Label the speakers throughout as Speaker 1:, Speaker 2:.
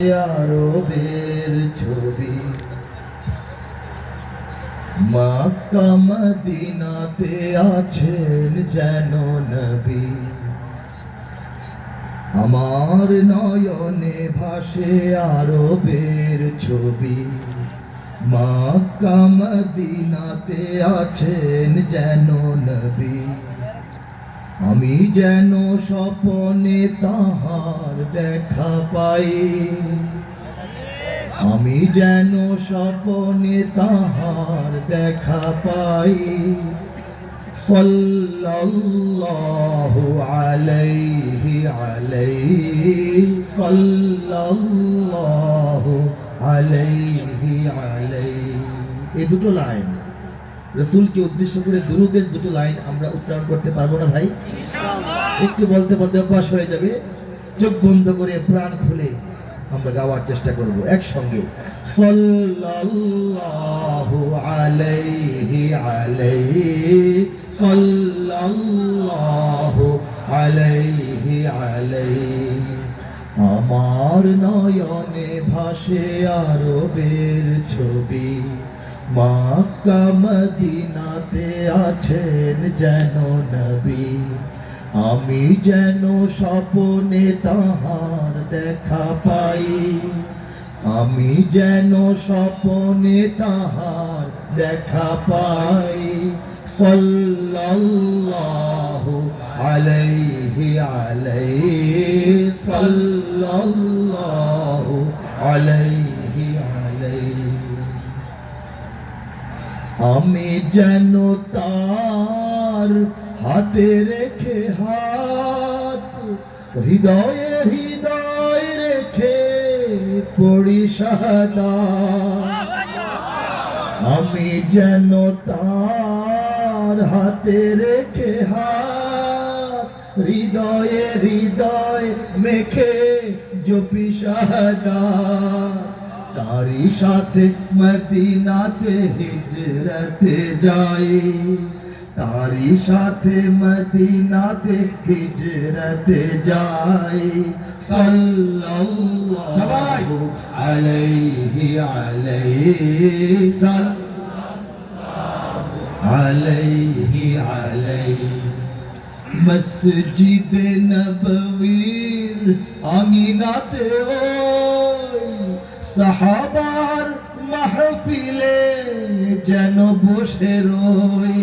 Speaker 1: আরবের ছবি মক্কা মদিনাতে আছেন যেন নবী। আমার নয়নে ভাসে আরবের ছবি, মক্কা মদিনাতে আছেন যেন নবী। আমি যেন স্বপনে তাহার দেখা পাই, আমি যেন স্বপনে তাহার দেখা পাই। সাল্লাল্লাহু আলাইহি আলাইহি সাল্লাল্লাহু আলাইহি আলাইহি। এই দুটো লাইন রাসূলকে উদ্দেশ্য করে দুরূদের দুটো লাইন আমরা উচ্চারণ করতে পারবো না ভাই? একটু বলতে বলতে অভ্যাস হয়ে যাবে। চোখ বন্ধ করে প্রাণ খুলে আমরা গাওয়ার চেষ্টা করব একসঙ্গে। সাল্লাল্লাহু আলাইহি আলাইহি সাল্লাল্লাহু আলাইহি আলাইহি। আমার নয়নে ভাসে আরবের ছবি, মক্কা মদিনাতে আছেন যেন নবী। আমি যেন স্বপনে তাহার দেখা পাই, আমি যেন স্বপনে তাহার দেখা পাই। সাল্লাল্লাহু আলাইহি আলাইহি সাল্লাল্লাহু আলাইহি আলাইহি। আমি যেন তার হাতে রেখে হাত, হৃদয়ে হৃদয় রেখে পড়ি শাহাদাত। আমি যেন তার হাতে রেখে হাত, হৃদয়ে হৃদয় মেখে জপি শাহাদাত। তারি সাথে মদিনাতে হিজরতে যাই, তারি সাথে মদিনাতে হিজরতে যাই। সাল্লাল্লাহু আলাইহি আলাইহি সাল্লাল্লাহু আলাইহি আলাইহি। মসজিদে নববীর আঙিনাতে ওই সাহাবার মাহফিলে যেন বসে রই।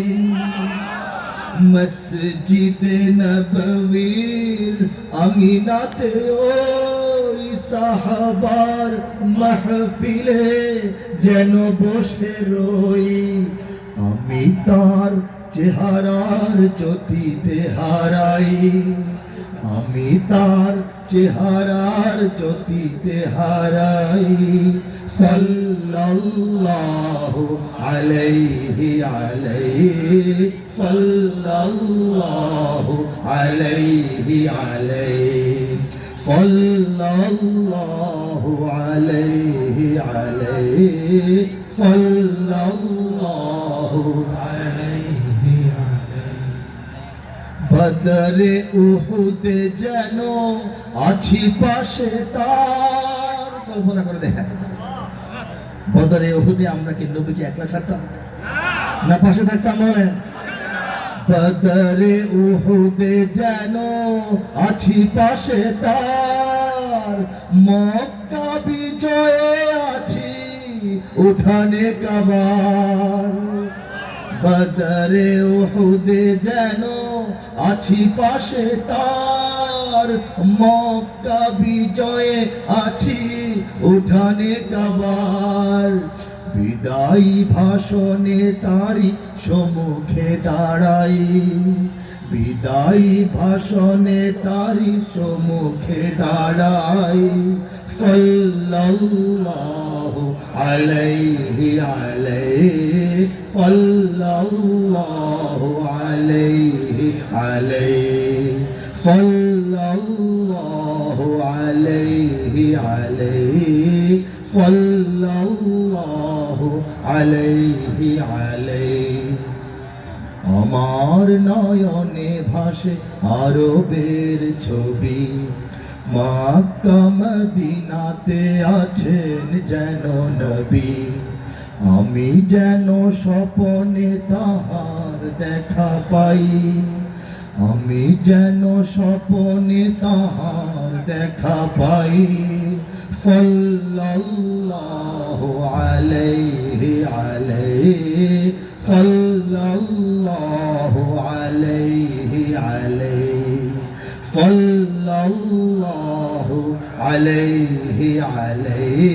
Speaker 1: মসজিদে নববীর আঙিনাতে ওই সাহাবার মাহফিলে যেন বসে রই। আমি তার চেহারার জ্যোতিতে হারাই, আমি তার চেহারার জ্যোতিতে হারাই। সাল্লাল্লাহু আলাইহি আলাইহি সাল্লাল্লাহু আলাইহি আলাইহি সাল্লাল্লাহু আলাইহি আলাইহি সাল্লাল্লাহু আলাইহি আলাইহি। বদরে উহুদে যেন আছি পাশে তার। কল্পনা করে দেখেন, বদরে উহুদে আমরা কি নবীকে একলা ছাড়তাম না পাশে থাকতাম? বলেন, বদরে উহুদে যেন আছি পাশে তার, মক্কা বিজয়ে আছি উঠানে কাবার। বদরে উহুদে যেন আছি পাশে তার, মক্কা বিজয়ে আছি উঠানে কাবার। বিদায়ী ভাষণে তারি সম্মুখে দাঁড়াই, বিদায়ী ভাষণে তারি সম্মুখে দাঁড়াই। সাল্লাল্লাহু আলাইহি আলাইহি সাল্লাল্লাহু আলাইহি আলাইহি সাল্লাল্লাহু আলাইহি আলাইহি সাল্লাল্লাহু আলাইহি আলাইহি। আমার নয়নে ভাসে আরবের ছবি, মক্কা মদিনাতে আছেন যেন নবী, আমি যেন স্বপনে তাহার দেখা পাই, আমি যেন স্বপনে তাহার দেখা পাই। সাল্লাল্লাহু আলাইহি আলাইহি সাল্লাল্লাহু আলাইহি আলাইহি সাল্লাল্লাহু আলাইহি আলাইহি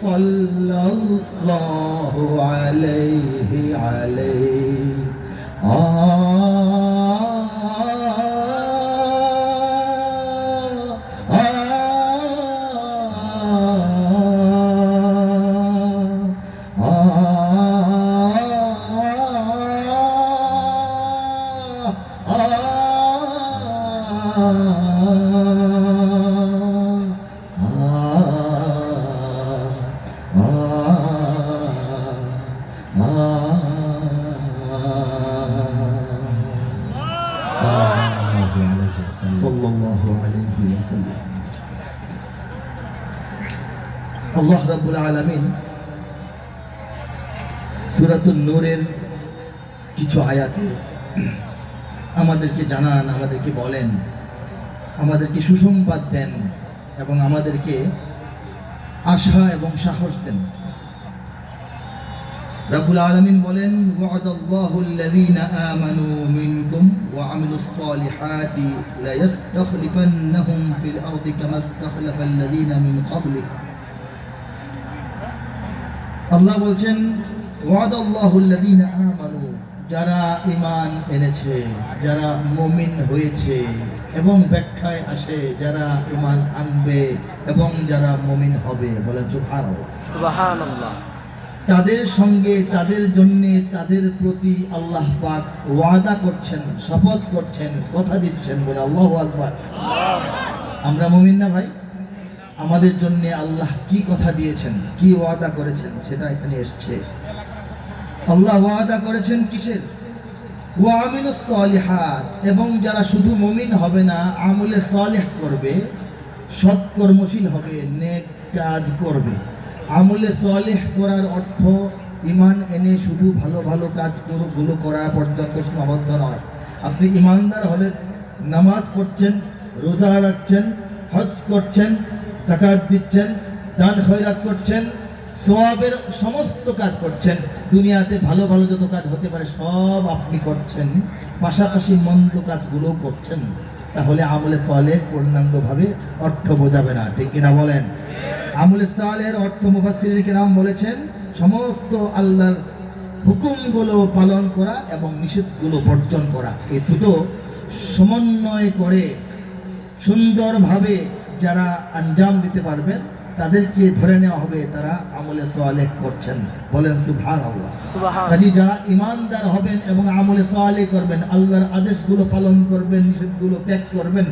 Speaker 1: সাল্লাল্লাহু আলাইহি আলাইহি। আল্লাহ রাব্বুল আলামিন সূরাতুন নূরের কিছু আয়াতে আমাদেরকে জানান, আমাদেরকে বলেন, আমাদেরকে সুসংবাদ দেন এবং আমাদেরকে আশা এবং সাহস দেন। রাব্বুল আলামিন বলেন, ওয়া'দাল্লাহুল্লাযীনা আমানু মিনকুম ওয়া আমিলুস সালিহাতি লা ইস্তাখলিফান্নাহুম ফিল আরদি কামা ইস্তাখলাফাল্লাযীনা মিন ক্বাবলিহিম। আল্লাহ বলছেন, ওয়া'দাল্লাহুল্লাযীনা আমানু, যারা ঈমান এনেছে, যারা মুমিন হয়েছে, এবং ব্যাখ্যায় আসে যারা ঈমান আনবে এবং যারা মুমিন হবে। বলেন সুবহানাল্লাহ,
Speaker 2: সুবহানাল্লাহ।
Speaker 1: তাদের সঙ্গে, তাদের জন্য, তাদের প্রতি আল্লাহ পাক ওয়াদা করছেন, শপথ করছেন, কথা দিচ্ছেন। বলে আল্লাহু আকবার। আমরা মুমিন না ভাই? আমাদের জন্য আল্লাহ কি কথা দিয়েছেন, কি ওয়াদা করেছেন, সেটা এখানে এসছে। আল্লাহ ওয়াদা করেছেন কিসের? ওয়া আমিলুস সালিহাত, এবং যারা শুধু মুমিন হবে না, আমলে সালেহ করবে, সৎকর্মশীল হবে, নেক কাজ করবে। আমলে সালেহ করার অর্থ ঈমান এনে শুধু ভালো ভালো কাজগুলো করা পর্যন্ত সীমাবদ্ধ নয়। আপনি ঈমানদার হলে নামাজ পড়ছেন, রোজা রাখছেন, হজ করছেন, যাকাত দিচ্ছেন, দান খয়রাত করছেন, সওয়াবের সমস্ত কাজ করছেন, দুনিয়াতে ভালো ভালো যত কাজ হতে পারে সব আপনি করছেন, পাশাপাশি মন্দ কাজগুলো করছেন, তাহলে আমলে সালেহ পূর্ণাঙ্গভাবে অর্থ বোঝাবে না। ঠিক কিনা বলেন? আমলে সালেহের অর্থ মুফাসসিরিন কিরাম বলেছেন, সমস্ত আল্লাহর হুকুমগুলো পালন করা এবং নিষেধগুলো বর্জন করা। এই দুটো সমন্বয় করে সুন্দরভাবে যারা আঞ্জাম দিতে পারবেন তাদেরকে ধরে নেওয়া হবে তারা আমলে সালেহ করছেন। বলেন সুবহানাল্লাহ। কাজে যারা ঈমানদার হবেন এবং আমলে সালেহ করবেন, আল্লাহর আদেশগুলো পালন করবেন, নিষেধগুলো ত্যাগ করবেন,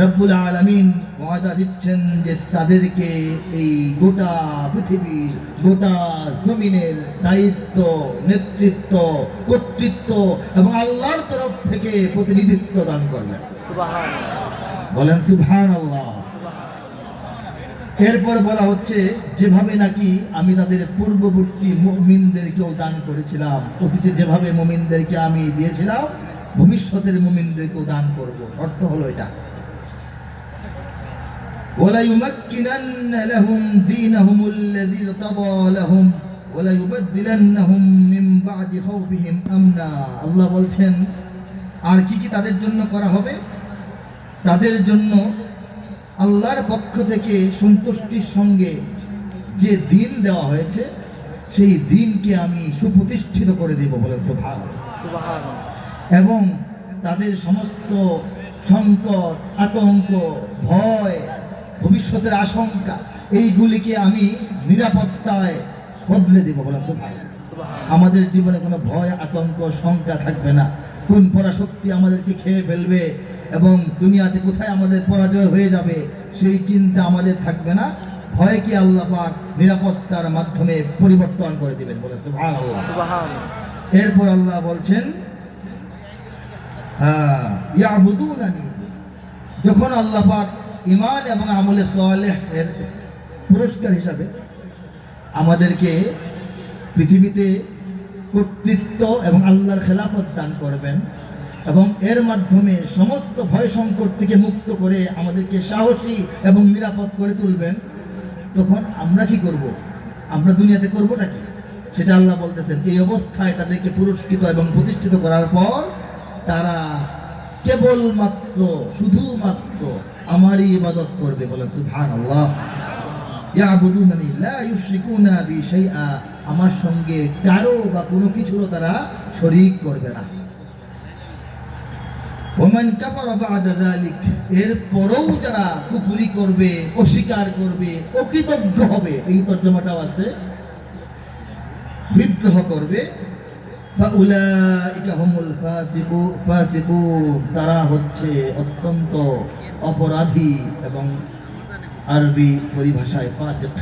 Speaker 1: রব্বুল আলামিন ওয়াদা দিচ্ছেন যে তাদেরকে এই গোটা পৃথিবীর, গোটা জমিনের দায়িত্ব, নেতৃত্ব, কর্তৃত্ব এবং আল্লাহর তরফ থেকে প্রতিনিধিত্ব দান করবেন। সুবহানাল্লাহ। বলেন সুবহানাল্লাহ। এরপর বলা হচ্ছে, যেভাবে নাকি আমি তাদের পূর্ববর্তী মুমিনদেরকেও দান করেছিলাম, অতীতে যেভাবে মুমিনদেরকে আমি দিয়েছিলাম, ভবিষ্যতের মুমিনদেরকেও দান করব। শর্ত হলো এটা, ওয়ালা ইউমাক্কিনান্না লাহুম দীনাহুমুল্লাযী ইরতাদা লাহুম ওয়ালা ইউবাদদিলান্নাহুম মিন বা'দি খাউফিহিম আমনা। আল্লাহ বলছেন, আর কি কি তাদের জন্য করা হবে? তাদের জন্য আল্লাহর পক্ষ থেকে সন্তুষ্টির সঙ্গে যে দিন দেওয়া হয়েছে, সেই দিনকে আমি সুপ্রতিষ্ঠিত করে দেব। বলেন সুবহানাল্লাহ। এবং তাদের সমস্ত সংকট, আতঙ্ক, ভয়, ভবিষ্যতের আশঙ্কা, এইগুলিকে আমি নিরাপত্তায় বদলে দেব। বলেন সুবহানাল্লাহ। আমাদের জীবনে কোনো ভয়, আতঙ্ক, শঙ্কা থাকবে না। কোন পরাশক্তি আমাদেরকে খেয়ে ফেলবে এবং দুনিয়াতে কোথায় আমাদের পরাজয় হয়ে যাবে, সেই চিন্তা আমাদের থাকবে না। ভয়কে আল্লাহ পাক নিরাপত্তার মাধ্যমে পরিবর্তন করে দিবেন। বলে সুবহানাল্লাহ। এরপর আল্লাহ বলছেন, ইয়াবুদুনানি, যখন আল্লাহ পাক ঈমান এবং আমলে সালেহ এর পুরস্কার হিসাবে আমাদেরকে পৃথিবীতে কর্তৃত্ব এবং আল্লাহর খেলাফত দান করবেন এবং এর মাধ্যমে সমস্ত ভয় সংকট থেকে মুক্ত করে আমাদেরকে সাহসী এবং নিরাপদ করে তুলবেন, তখন আমরা কি করব? আমরা দুনিয়াতে করবোটা কি? সেটা আল্লাহ বলতেছেন। এই অবস্থায় তাদেরকে পুরস্কৃত এবং প্রতিষ্ঠিত করার পর তারা কেবলমাত্র শুধুমাত্র আমারই ইবাদত করবে। বলেন সুবহানাল্লাহ। ইয়াবুদুনানি লা ইউশরিকুনা বি শাইআ, আমার সঙ্গে কারো বা কোনো কিছুরও তারা শরীক করবে না। ওমান কাফারা বা'দা যালিক, এর পরেও যারা কুফরি করবে, অস্বীকার করবে, অকৃতজ্ঞ হবে, এই তর্জমাটাও আছে, বিদ্রোহ করবে, ফাউলাইকা হুমুল ফাসিকুন, তারা হচ্ছে অত্যন্ত অপরাধী এবং আরবি পরিভাষায় ফাসিক।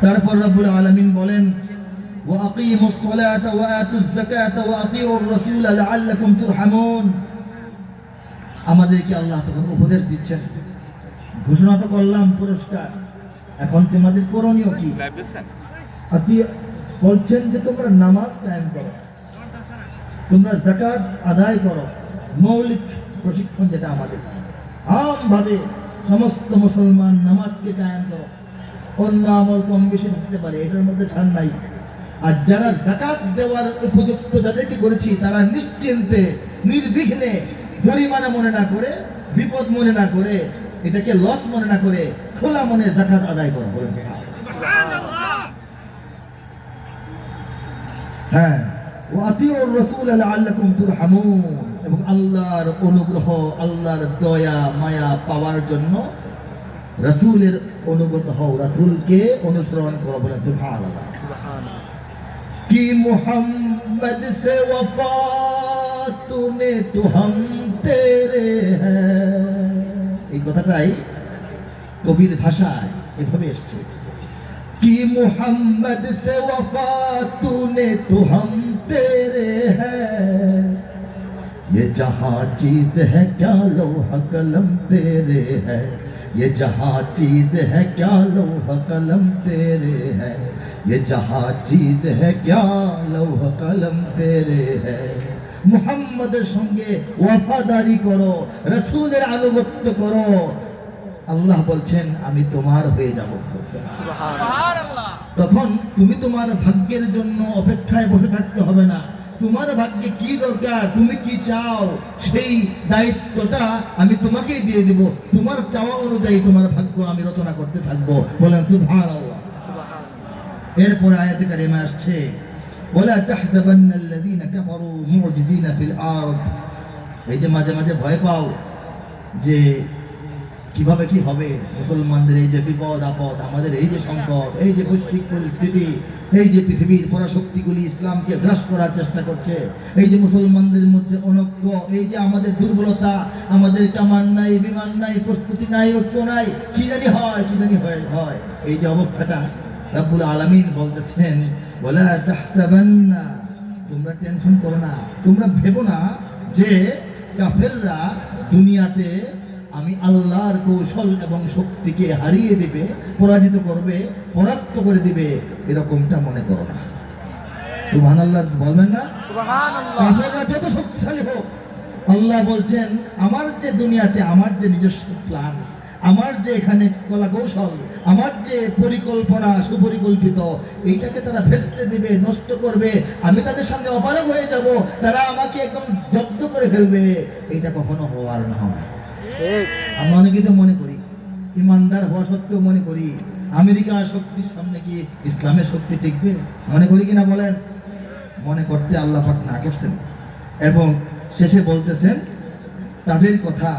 Speaker 1: তারপর রব্বুল আলামিন বলেন وأقيموا الصلاة وآتوا الزكاة وأطيعوا الرسول لعلكم ترحمون। আমাদেরকে আল্লাহ তখন উপদেশ দিচ্ছেন, ঘোষণা তো করলাম পুরস্কার, এখন তোমাদের করণীয় কি? বলছেন যে তোমরা নামাজ কায়েম করো, তোমরা যাকাত আদায় করো, মৌলিক প্রশিক্ষণ যেটা আমাদের আমভাবে সমস্ত মুসলমান নামাজকে কায়েম করো। অন্য আমল কম বেশি থাকতে পারে, এটার মধ্যে ছাড় নাই। আর যারা যাকাত দেওয়ার উপযুক্ত যাদেরকে করেছি তারা নিশ্চিন্তে নির্বিঘ্নে জরিমানা মনে না করে, বিপদ মনে না করে, এটাকে লস মনে না করে খোলা মনে যাকাত আদায় করো। বলেছে সুবহানাল্লাহ। হ্যাঁ, ওয়াতিউর রাসূল লাআল্লাকুম তুরহামুন, এবং আল্লাহর অনুগ্রহ, আল্লাহর দয়া মায়া পাওয়ার জন্য রাসূলের অনুগত হও, রাসূলকে অনুসরণ করো। বলেন সুবহানাল্লাহ। कि मोहम्मद से वफा तूने तो हम तेरे हैं, এই কথাটাই কবির ভাষায় এভাবে এসেছে, कि मोहम्मद से वफा तूने तो हम तेरे हैं, ये जहां चीज है क्या लौह कलम तेरे है, ये जहां चीज है क्या लौह कलम तेरे है, ये जहां चीज है क्या लौह कलम तेरे है। মুহাম্মাদের সঙ্গে ওয়াফাদারি করো, রাসূলের আনুগত্য করো। আল্লাহ বলছেন আমি তোমার হয়ে যাব। সুবহানাল্লাহ। তখন তুমি তোমার ভাগ্যের জন্য অপেক্ষায় বসে থাকতে হবে না। তোমার ভাগ্যে কি দরকার, তুমি কি চাও, সেই দায়িত্বটা আমি তোমাকেই দিয়ে দেব। তোমার চাওয়া অনুযায়ী তোমার ভাগ্য আমি রচনা করতে থাকবো। বলেন সুবহানাল্লাহ। এরপর আয়াতে কারিমা আসছে, ওয়ালা তাহসাবান্নাল্লাযীনা কাফারু মু'জিজিনা ফিল আরদ। এই যে মাঝে মাঝে ভয় পাও যে কিভাবে কি হবে, মুসলমানদের এই যে বিপদ আপদ, আমাদের এই যে সংকট, এই যে বৈশ্বিক পরিস্থিতি, এই যে পৃথিবীর পরাশক্তিগুলি ইসলামকে গ্রাস করার চেষ্টা করছে, এই যে মুসলমানদের মধ্যে অনৈক্য, এই যে আমাদের দুর্বলতা, আমাদের কামান নাই, বিমান নাই, প্রস্তুতি নাই, ঐক্য নাই, কি জানি হয়, এই যে অবস্থাটা রব্বুল আলামিন বলতেছেন, ওয়ালা তাহসাবান্না, তোমরা টেনশন করো না, তোমরা ভেবো না যে কাফেররা দুনিয়াতে আমি আল্লাহর কৌশল এবং শক্তিকে হারিয়ে দিবে, পরাজিত করবে, পরাস্ত করে দিবে, এরকমটা মনে করো না। সুবহানাল্লাহ বলবেন না? সুবহানাল্লাহ। কাফেররা যত শক্তিশালী হোক, আল্লাহ বলছেন আমার যে দুনিয়াতে আমার যে নিজস্ব প্ল্যান, আমার যে এখানে কলা কৌশল, আমার যে পরিকল্পনা সুপরিকল্পিত, এইটাকে তারা ভেস্তে দিবে, নষ্ট করবে, আমি তাদের সামনে অপারগ হয়ে যাব, তারা আমাকে একদম জব্দ করে ফেলবে, এটা কখনো হওয়ার নয়। আমরা অনেকেই তো মনে করি, ইমানদার হওয়া সত্ত্বেও মনে করি আমেরিকার শক্তির সামনে কি ইসলামের শক্তি টিকবে? মনে করি কিনা বলেন? মনে করতে আল্লাহ পাক না করছেন। এবং শেষে বলতেছেন তাদের কথা,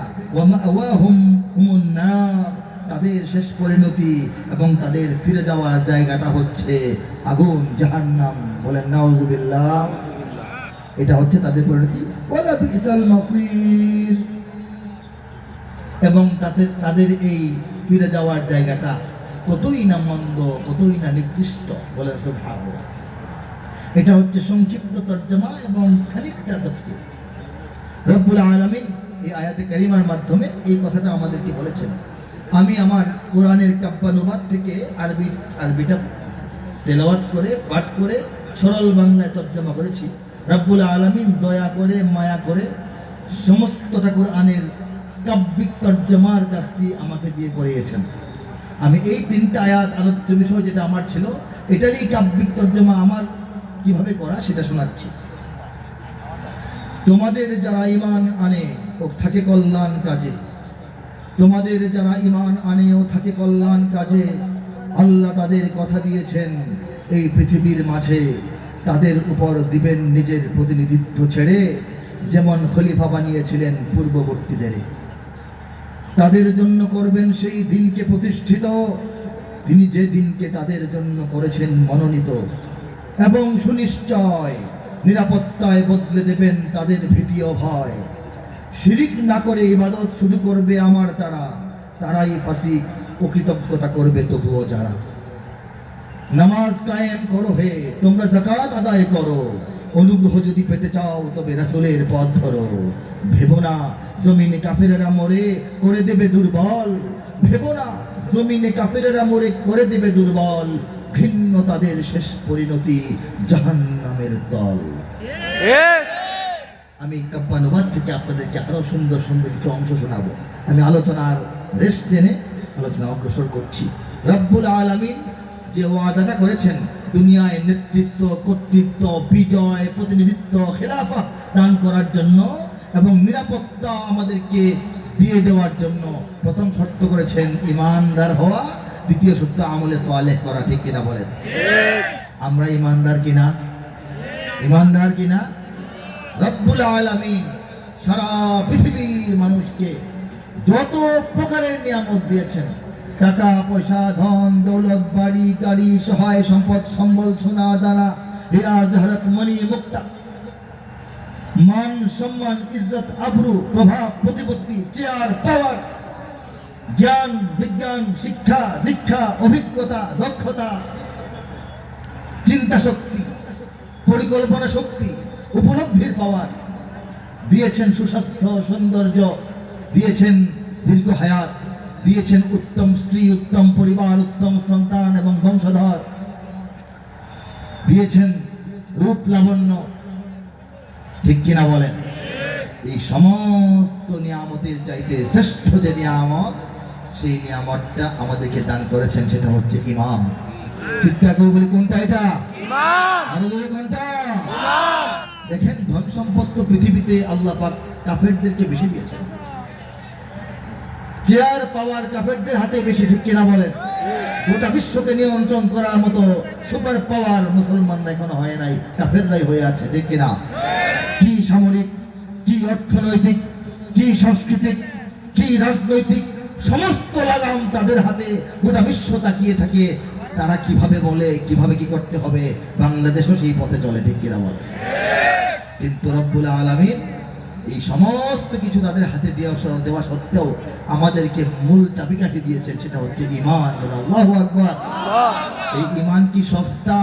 Speaker 1: তাদের শেষ পরিণতি এবং তাদের ফিরে যাওয়ার জায়গাটা হচ্ছে আগুন, জাহান্নাম। বলেন নাউযুবিল্লাহ। এটা হচ্ছে তাদের পরিণতি। ওয়ালা বিসাল মাসির, এবং তাদের এই ফিরে যাওয়ার জায়গাটা কতই না মন্দ, কতই না নিকৃষ্ট। বলেন সুবহানাল্লাহ। এটা হচ্ছে সংক্ষিপ্ত তর্জমা এবং খানিকটা তাফসীর। রব্বুল আলামিন এই আয়াতে কারিমার মাধ্যমে এই কথাটা আমাদেরকে বলেছেন। আমি আমার কোরআনের কাব্যানুবাদ থেকে আরবিটা তেলাওয়াত করে পাঠ করে সরল বাংলায় তর্জমা করেছি। রব্বুল আলামিন দয়া করে মায়া করে সমস্তটা কোরআনের কাব্যিক তর্জমার কাজটি আমাকে দিয়ে করিয়েছেন। আমি এই 3টা আয়াত আলোচ্য বিষয় যেটা আমার ছিল এটারই কাব্যিক তর্জমা আমার কিভাবে করা সেটা শোনাচ্ছি। তোমাদের যারা ঈমান আনে ও থাকে কল্যাণ কাজে, তোমাদের যারা ঈমান আনে ও থাকে কল্যাণ কাজে, আল্লাহ তাদের কথা দিয়েছেন এই পৃথিবীর মাঝে তাদের উপর দিবেন নিজের প্রতিনিধিত্ব ছেড়ে, যেমন খলিফা বানিয়েছিলেন পূর্ববর্তীদের। তাদের জন্য করবেন সেই দিনকে প্রতিষ্ঠিত তিনি যে দিনকে তাদের জন্য করেছেন মনোনীত, এবং সুনিশ্চয় নিরাপত্তায় বদলে দেবেন তাদের ভীতি ও ভয়। শিরিক না করে ইবাদত শুধু করবে আমার তারাই ফাসিক ও কৃতজ্ঞতা করবে তবুও যারা। নামাজ কায়েম করো হে তোমরা, যাকাত আদায় করো, অনুগ্রহ যদি পেতে চাও তবে রাসূলের পথ ধরো। ভেবো না জমিনে কাফেরেরা মরে করে দেবে দুর্বল, ভেবো না জমিনে কাফেরেরা মরে করে দেবে দুর্বল, ঘৃণ্য তাদের শেষ পরিণতি জাহান্নামের দল। আমি কাব্যানুবাদ থেকে আপনাদেরকে আরো সুন্দর সুন্দর কিছু অংশ শোনাবো। আমি আলোচনার রেস্ট টেনে আলোচনা অগ্রসর করছি। রব্বুল আলামিন যে ওয়াদাটা করেছেন দুনিয়ায় নেতৃত্ব, কর্তৃত্ব, বিজয়, প্রতিনিধিত্ব, খেলাফত দান করার জন্য এবং নিরাপত্তা আমাদেরকে দিয়ে দেওয়ার জন্য প্রথম শর্ত করেছেন ঈমানদার হওয়া, দ্বিতীয় শর্ত আমলে সালেহ করা। ঠিক কিনা বলেন? আমরা ঈমানদার কিনা? ঈমানদার কিনা? রব্বুল আলামিন সারা পৃথিবীর মানুষকে যত প্রকারের নিয়ামত দিয়েছেন, টাকা পয়সা, ধন দৌলত, বাড়ি গাড়ি, সহায় সম্পদ, সম্বল, সোনা দানা, হীরা জহরত, মণি মুক্তা, মান সম্মান, ইজ্জত, আবরু, প্রভাব, প্রতিপত্তি, চেয়ার পাওয়ার, জ্ঞান বিজ্ঞান, শিক্ষা দীক্ষা, অভিজ্ঞতা, দক্ষতা, চিন্তা শক্তি, পরিকল্পনা শক্তি, উপলব্ধির পাওয়ার দিয়েছেন, সুস্বাস্থ্য, সৌন্দর্য দিয়েছেন, দীর্ঘ হায়াত দিয়েছেন, উত্তম স্ত্রী, উত্তম পরিবার, উত্তম সন্তান এবং বংশধর দিয়েছেন, রূপ লাবণ্য। ঠিক কিনা বলেন? এই সমস্ত নিয়ামতের চাইতে শ্রেষ্ঠ যে নিয়ামত, সেই নিয়ামতটা আমাদেরকে দান করেছেন, সেটা হচ্ছে ঈমান। চিন্তা করে বলি কোনটা? এটা কোনটা? দেখেন, ধন সম্পদ তো পৃথিবীতে আল্লাহ পাক কাফেরদেরকে বেশি দিয়েছেন, চেয়ার পাওয়ার কাফেরদের হাতে বেশি। ঠিক কিনা বলেন? গোটা বিশ্বকে নিয়ন্ত্রণ করার মতো সুপার পাওয়ার মুসলমানরা এখনো হয় নাই, কাফেররাই হয়ে আছে। ঠিক কিনা? কি সামরিক, কি অর্থনৈতিক, কি সাংস্কৃতিক, কি রাজনৈতিক সমস্ত লাগাম তাদের হাতে। গোটা বিশ্ব তাকিয়ে থাকে তারা কিভাবে বলে, কিভাবে কি করতে হবে। বাংলাদেশও সেই পথে চলে। ঠিক কিনা বলে? কিন্তু রব্বুল আলামিন এই সমস্ত কিছু তাদের হাতে দেওয়া সত্ত্বেও আমাদেরকে মূল চাবিকাঠি দিয়েছেন, সেটা হচ্ছে ঈমান। আল্লাহু আকবার। এই ঈমান কি সস্তা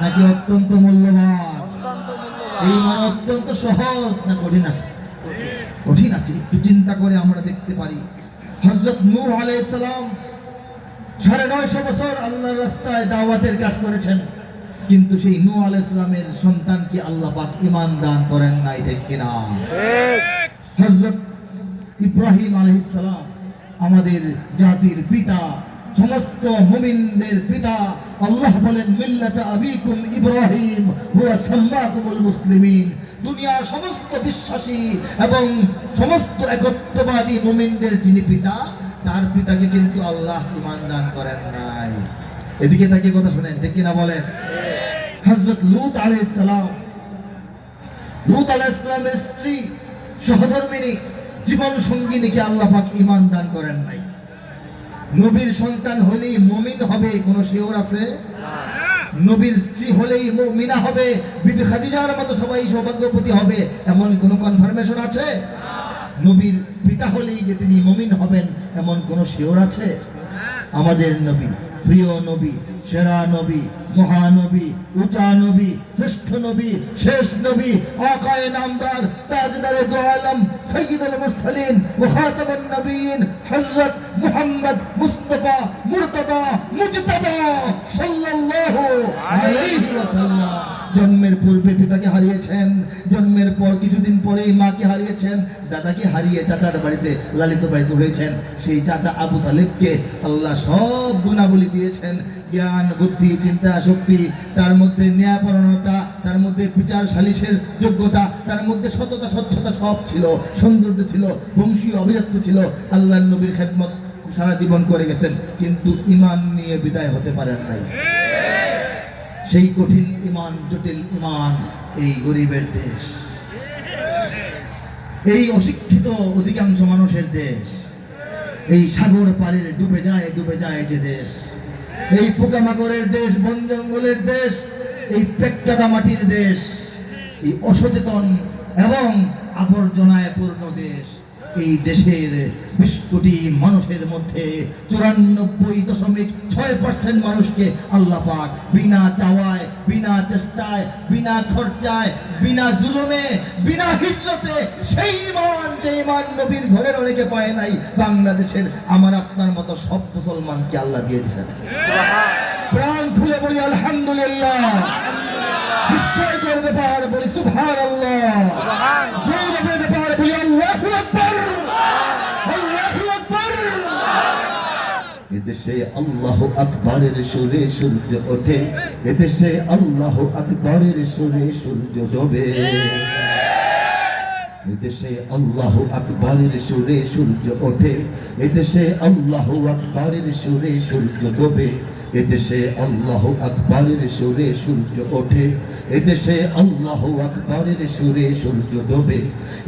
Speaker 1: নাকি অত্যন্ত মূল্যবান? এই ঈমান অত্যন্ত সহজ না কঠিন আছে? কঠিন আছে। একটু চিন্তা করে আমরা দেখতে পারি, হযরত নূহ আলাইহিস সালাম 950 বছর আল্লাহর রাস্তায় দাওয়াতের কাজ করেছেন, কিন্তু সেই নূহ আলাইহিস সালামের সন্তানকে আল্লাহ পাক ঈমান দান করেন নাই। ঠিক কিনা? হযরত ইব্রাহিম আলাইহিস সালাম আমাদের জাতির পিতা, সমস্ত মুমিনদের পিতা। আল্লাহ বলেন মিল্লাতা আবিকুম ইব্রাহিম হুয়া সাম্মাকুমুল মুসলিমিন। দুনিয়ার সমস্ত বিশ্বাসী এবং সমস্ত একত্ববাদী মুমিনদের যিনি পিতা, তার পিতাকে কিন্তু আল্লাহ ঈমান দান করেন নাই। এদিকে তাকে কথা শুনেন। ঠিক কিনা বলেন? হযরত লূত আলাইহিস সালাম, লূত আলাইহিস সালামের স্ত্রী, সহধর্মিণী, জীবন সঙ্গিনীকে আল্লাহ পাক ঈমান দান করেন নাই। নবীর সন্তান হলেই মুমিন হবে কোনো শিওর আছে? নবীর স্ত্রী হলেই মুমিনা হবে, বিবি খাদিজার মতো সবাই সৌভাগ্যবতী হবে এমন কোনো কনফার্মেশন আছে? নবীর পিতা হলেই যে তিনি মুমিন হবেন এমন কোনো শিওর আছে? আমাদের নবী প্রিয় নবী, সেরা নবী, মহানবী, উঁচা নবী, শ্রেষ্ঠ নবী, শেষ নবী, আকায়ে নামদার, তাজদারে দু আলম, সাইয়্যিদুল মুরসালিন ওয়া খাতামুন নবিয়্যিন হযরত মুহাম্মদ মুস্তাফা মুরতাদা মুজতাবা সাল্লাল্লাহু আলাইহি ওয়াসাল্লাম জন্মের পূর্বে পিতাকে হারিয়েছেন, জন্মের পর কিছুদিন পরেই মাকে হারিয়েছেন, দাদাকে হারিয়ে চাচার বাড়িতে লালিত পালিত হয়েছেন। সেই চাচা আবু তালেবকে আল্লাহ সব গুণাবলী দিয়েছেন, জ্ঞান, বুদ্ধি, চিন্তা শক্তি, তার মধ্যে ন্যায়পরায়ণতা, তার মধ্যে বিচার সালিশের যোগ্যতা, তার মধ্যে সততা স্বচ্ছতা সব ছিল, সৌন্দর্য ছিল, বংশীয় অভিজাত্য ছিল। আল্লাহর নবীর খেদমত সারা জীবন করে গেছেন, কিন্তু ঈমান নিয়ে বিদায় হতে পারেন নাই। সেই কঠিন ঈমান, জটিল ঈমান, এই গরিবের দেশ, এই অশিক্ষিত অধিকাংশ মানুষের দেশ, এই সাগর পাড়ের ডুবে যায় যে দেশ, এই পোকামাকড়ের দেশ, বন জঙ্গলের দেশ, এই পেটকাদা মাটির দেশ, এই অসচেতন এবং আবর্জনায় পূর্ণ দেশ, এই দেশের 20 কোটি মানুষের মধ্যে 94.6% মানুষকে আল্লাহ পাক বিনা চাওয়ায়, বিনা চেষ্টায়, বিনা খরচায়, বিনা জুলুমে, বিনা হিজরতে সেই ঈমান, যে ঈমান নবীর ঘরের অনেকে পায় নাই, বাংলাদেশের আমার আপনার মতো সব মুসলমানকে আল্লাহ দিয়ে দিয়েছেন। প্রাণ খুলে বলি আলহামদুলিল্লাহ, বিস্ময়কর ব্যাপার বলি সুবহানাল্লাহ, গৌরবের ব্যাপার বলি আল্লাহু আকবার, আল্লাহু আকবার। এদেশে আল্লাহু আকবারের সুরে সূর্য ওঠে, এদেশে আল্লাহু আকবারের সুরে সূর্য ডোবে, এদেশে আল্লাহু আকবারের সুরে সূর্য ওঠে, এদেশে আল্লাহু আকবারের সুরে সূর্য ডোবে, এদেশে আল্লাহু আকবারের সুরে সূর্য ওঠে, এদেশে আল্লাহু আকবারের সুরে সূর্য ডোবে,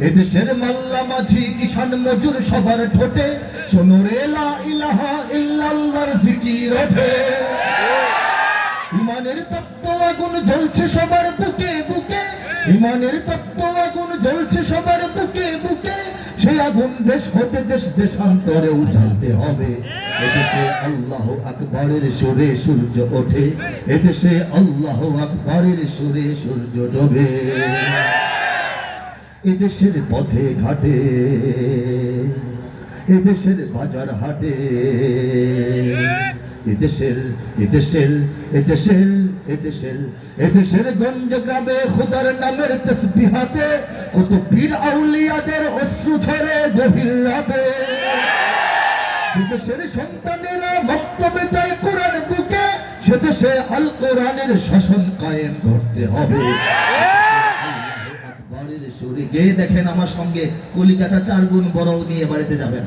Speaker 1: এদেশের মাল্লা মাঝি কিষান মজুর সবার ঠোঁটে শোনো রে লা ইলাহা ইল্লাল্লাহর জিকির ওঠে। ঈমানের তপ্ত আগুন জ্বলছে সবার বুকে বুকে, ঈমানের তপ্ত আগুন জ্বলছে সবার বুকে বুকে, সেই আগুন দেশ হতে দেশ দেশান্তরেও জ্বালতে হবে। এদেশে আল্লাহু আকবারের সুরে সূর্য ওঠে, এদেশে আল্লাহু আকবারের সুরে সূর্য ডোবে, এদেশের পথে ঘাটে, এদেশের বাজার হাটে, এদেশের এদেশের এদেশের এদেশের এদেশের গঞ্জ গ্রামে খোদার নামের তাসবিহাতে কত পীর আউলিয়াদের অশ্রু ঝরে গভীর রাতে, এদেশের সন্তানেরা মক্তবে যায় কোরআন বুকে, সেদেশে আল কোরআনের শাসন কায়েম করতে হবে। আকবরের সুরে গেয়ে দেখেন আমার সঙ্গে, কলিকাতা 4 গুণ বড় নিয়ে বাড়িতে যাবেন,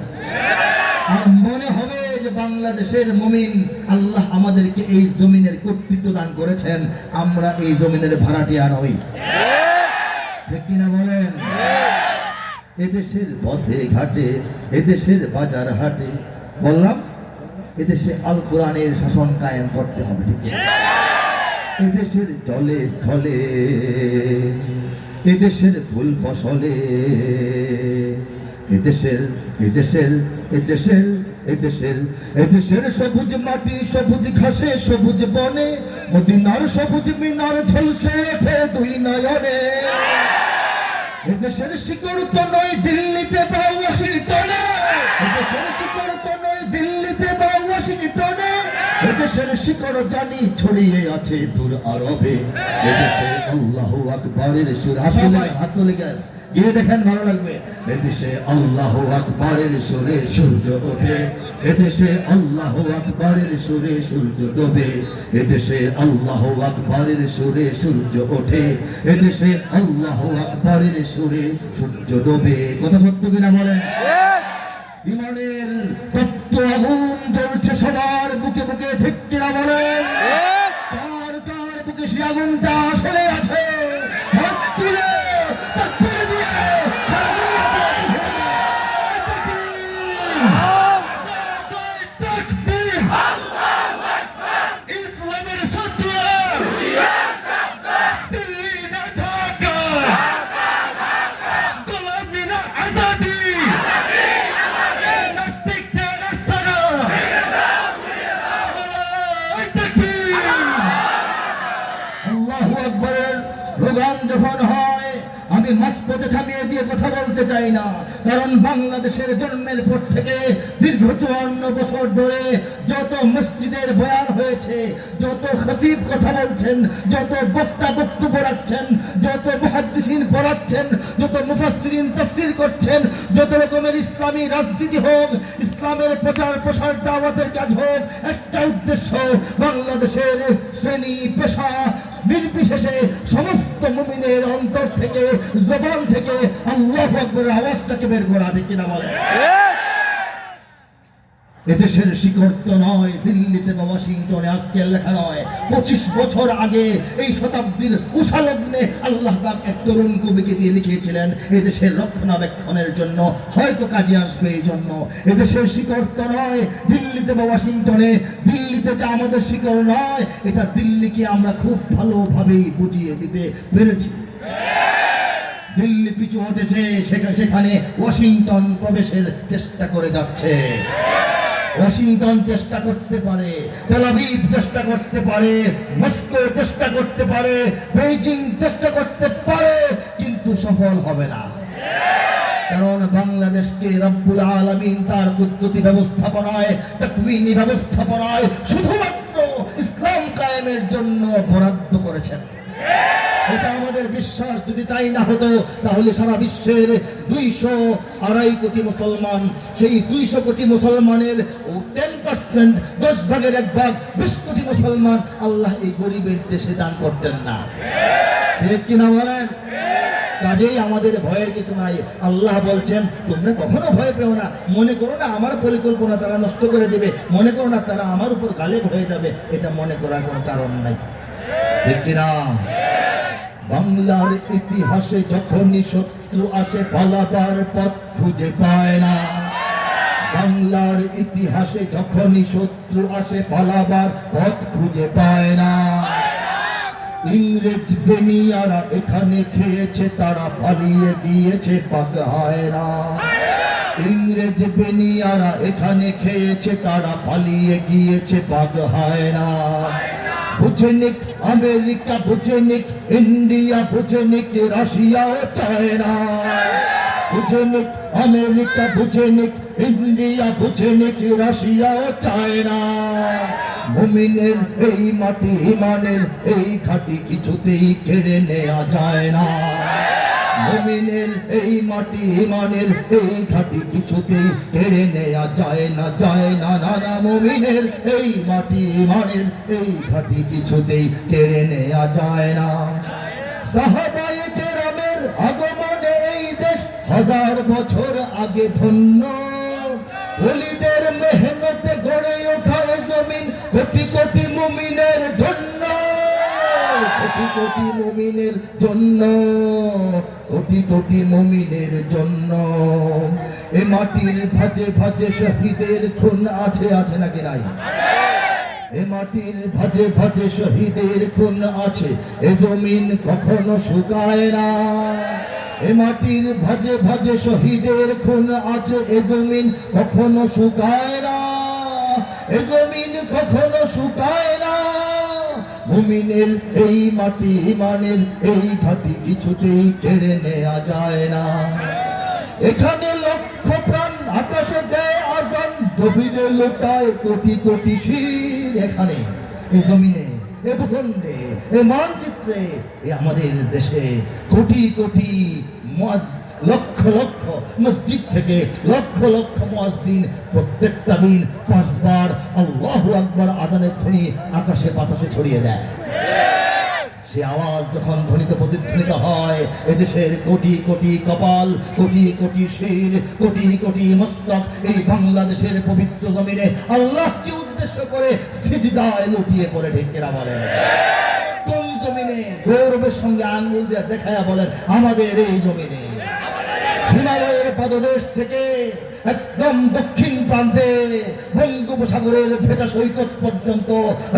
Speaker 1: আর মনে হবে যে বাংলাদেশের মুমিন, আল্লাহ আমাদেরকে এই জমিনের কর্তৃত্ব দান করেছেন, আমরা এই জমিনের ভাড়াটিয়া নই, ঠিক কিনা বলেন? এদেশের পথে ঘাটে, এদেশের বাজার হাটে, বললাম এদেশে আল কোরআনের শাসন কায়েম করতে হবে, ঠিক আছে? এদেশের জলে স্থলে, এদেশের ফুল ফসলে, এদেশের এদেশের এদেশের এদেশের এদেশের সবুজ মাটি, সবুজ ঘাসে, সবুজ বনে, মদিনার সবুজ মিনার ঝলসে ওঠে 2 নয়নে, এদেশের শিকড় তো নয় দিল্লিতে বা ওয়াশিংটনে, এদেশের শিকড় তো নয় দিল্লিতে বা ওয়াশিংটনে, এদেশের শিকড় জানি ছড়িয়ে আছে দূর আরবে, এদেশে আল্লাহু আকবারের সুর, আসলে হাত তুলে গিয়ে দেখেন, ভালো লাগবে। এদেশে আল্লাহু আকবারের সুরে সূর্য ওঠে, এদেশে আল্লাহু আকবারের সুরে সূর্য ডোবে, এদেশে আল্লাহু আকবারের সুরে সূর্য ওঠে, এদেশে আল্লাহু আকবারের সুরে সূর্য ডোবে। কথা সত্য কিনা বলেন? ঈমানের তপ্ত আগুন জ্বলছে সবার বুকে বুকে, ঠিক কিনা বলেন? কার কার বুকে সে আগুনটা আসলে আছে? হাত তুলে তাকবীর দিয়ে সারা দুনিয়াতে তাকবীর, আল্লাহু আকবার। ইসলামের সত্য দিল্লি না ঢাকা, গোলামি না আজাদি, নাস্তিক না নাস্তানা, আমি মাঝপথে থামিয়ে দিয়ে কথা বলতে চাই না, কারণ বাংলাদেশের জন্মের পর থেকে দীর্ঘ 54 বছর ধরে যত মসজিদের বয়ান হয়েছে, যত খতিব কথা বলছেন, যত বক্তা বক্তব্য রাখছেন, যত মুহাদ্দিসিন পড়াচ্ছেন, যত মুফাসসিরিন তাফসীর করছেন, যত রকমের ইসলামী রাজনীতি হোক, ইসলামের প্রচার প্রসার দাওয়াতের কাজ হোক, একটা উদ্দেশ্য, বাংলাদেশের শ্রেণী পেশা নির্বিশেষে সমস্ত মুমিনের অন্তর থেকে, জবান থেকে আল্লাহু আকবার আওয়াজটাকে বের করা, ঠিক কিনা বলে? এদেশের শিকড় তো নয় দিল্লিতে বা ওয়াশিংটনে আজকের লেখা নয়, 25 বছর আগে এই শতাব্দীর উষালগ্নে আল্লাহ পাক এক তরুণ কবিকে দিয়ে লিখিয়েছিলেন এদেশের রক্ষণাবেক্ষণের জন্য হয়তো কাজে আসবে। এই জন্য এদেশের শিকড় তো নয় দিল্লিতে বা ওয়াশিংটনে, দিল্লিতে যে আমাদের শিকড় নয়, এটা দিল্লিকে আমরা খুব ভালোভাবেই বুঝিয়ে দিতে পেরেছি। দিল্লি পিছু হটেছে, সেখানে ওয়াশিংটন প্রবেশের চেষ্টা করে যাচ্ছে। ওয়াশিংটন চেষ্টা করতে পারে, তেল আবিব চেষ্টা করতে পারে, মস্কো চেষ্টা করতে পারে, বেইজিং চেষ্টা করতে পারে, কিন্তু সফল হবে না। কারণ বাংলাদেশকে রব্বুল আলামিন তার কুদরতি ব্যবস্থাপনায়, তাকওয়িনী ব্যবস্থাপনায় শুধুমাত্র ইসলাম কায়েমের জন্য বরাদ্দ করেছেন। এটা আমাদের বিশ্বাস। যদি তাই না হতো তাহলে সারা বিশ্বের 202 কোটি মুসলমান, সেই 200 কোটি মুসলমানের 10%, 10 ভাগের 1 ভাগ, 20 কোটি মুসলমান আল্লাহ এই গরিবের দেশে দান করতেন না, ঠিক কিনা বলেন? কাজেই আমাদের ভয়ের কিছু নাই। আল্লাহ বলছেন তোমরা কখনো ভয় পেও না, মনে করো না আমার পরিকল্পনা তারা নষ্ট করে দেবে, মনে করো না তারা আমার উপর গালেব হয়ে যাবে, এটা মনে করার কোনো কারণ নাই, ঠিক কিনা? বাংলার ইতিহাসে যখনই শত্রু আসে পালাবার পথ খুঁজে পায় না। বাংলার ইতিহাসে যখনই শত্রু আসে পালাবার পথ খুঁজে পায় না। ইংরেজ বেনিয়ারা এখানে খেয়েছে, তারা পালিয়ে গিয়েছে পাক হয় না। ইংরেজ বেনিয়ারা এখানে খেয়েছে, তারা পালিয়ে গিয়েছে পাক হয় না। বুঝেনিক আমেরিকা, বুঝেনিক ইন্ডিয়া, বুঝেনিক রাশিয়া ও চায়না। বুঝেনিক আমেরিকা, বুঝেনিক ইন্ডিয়া, বুঝেনিক রাশিয়া ও চায়না। মুমিনের এই মাটি, ইমানের এই ঘাটি কিছুতেই কেড়ে নেওয়া যায় না। মুমিনের এই মাটি, ইমানের এই ঘাটি কিছুতেই কেড়ে নেওয়া যায় না, যায় না, না না। মুমিনের এই মাটি, ইমানের এই ঘাটি কিছুতেই কেড়ে নেওয়া যায় না। সাহাবায়ে কেরামের আগমনে এই দেশ 1000 বছর আগে ধন্য। ওলিদের মেহনতে গড়ে ওঠা জমিন কোটি কোটি মুমিনের জন্য, কোটি কোটি মুমিনের জন্য, কোটি কোটি মুমিনের জন্য। এ মাটির ভাজে ভাজে শহীদের খুন আছে, আছে নাকি নাই? এ মাটির ভাজে ভাজে শহীদের খুন আছে, এ জমিন কখনো শুকায় না। এ মাটির ভাজে ভাজে শহীদের খুন আছে, এ জমিন কখনো শুকায় না, এ জমিন কখনো শুকায় না। মুমিনের এই মাটি, ইমানের এই ঘাটি কিছুতেই কেড়ে নেওয়া যায় না। এখানে লক্ষ প্রাণ আকাশে দেয় আজান, জমিনে লোটায় কোটি কোটি শির। এখানে এই জমিনে, এ ভূখণ্ডে, এ মানচিত্রে, এ আমাদের দেশে কোটি কোটি লক্ষ লক্ষ মসজিদ থেকে লক্ষ লক্ষ মুয়াজ্জিন প্রত্যেকটা দিন 5 বার আল্লাহু আকবার আযানের ধ্বনি আকাশে বাতাসে ছড়িয়ে দেয়। সে আওয়াজ যখন ধ্বনিত প্রতিধ্বনিত হয়, এদেশের কোটি কোটি কপাল, কোটি কোটি শির, কোটি কোটি মস্তক এই বাংলাদেশের পবিত্র জমিনে আল্লাহকে উদ্দেশ্য করে সিজদায় লুটিয়ে পড়ে, ঠিক কিনা বলেন? কোন জমিনে? গৌরবের সঙ্গে আঙ্গুল দিয়ে দেখায়া বলেন আমাদের এই জমিনে। হিমালয়ের পাদদেশ থেকে একদম দক্ষিণ প্রান্তে বঙ্গোপসাগরের ভেজা সৈকত পর্যন্ত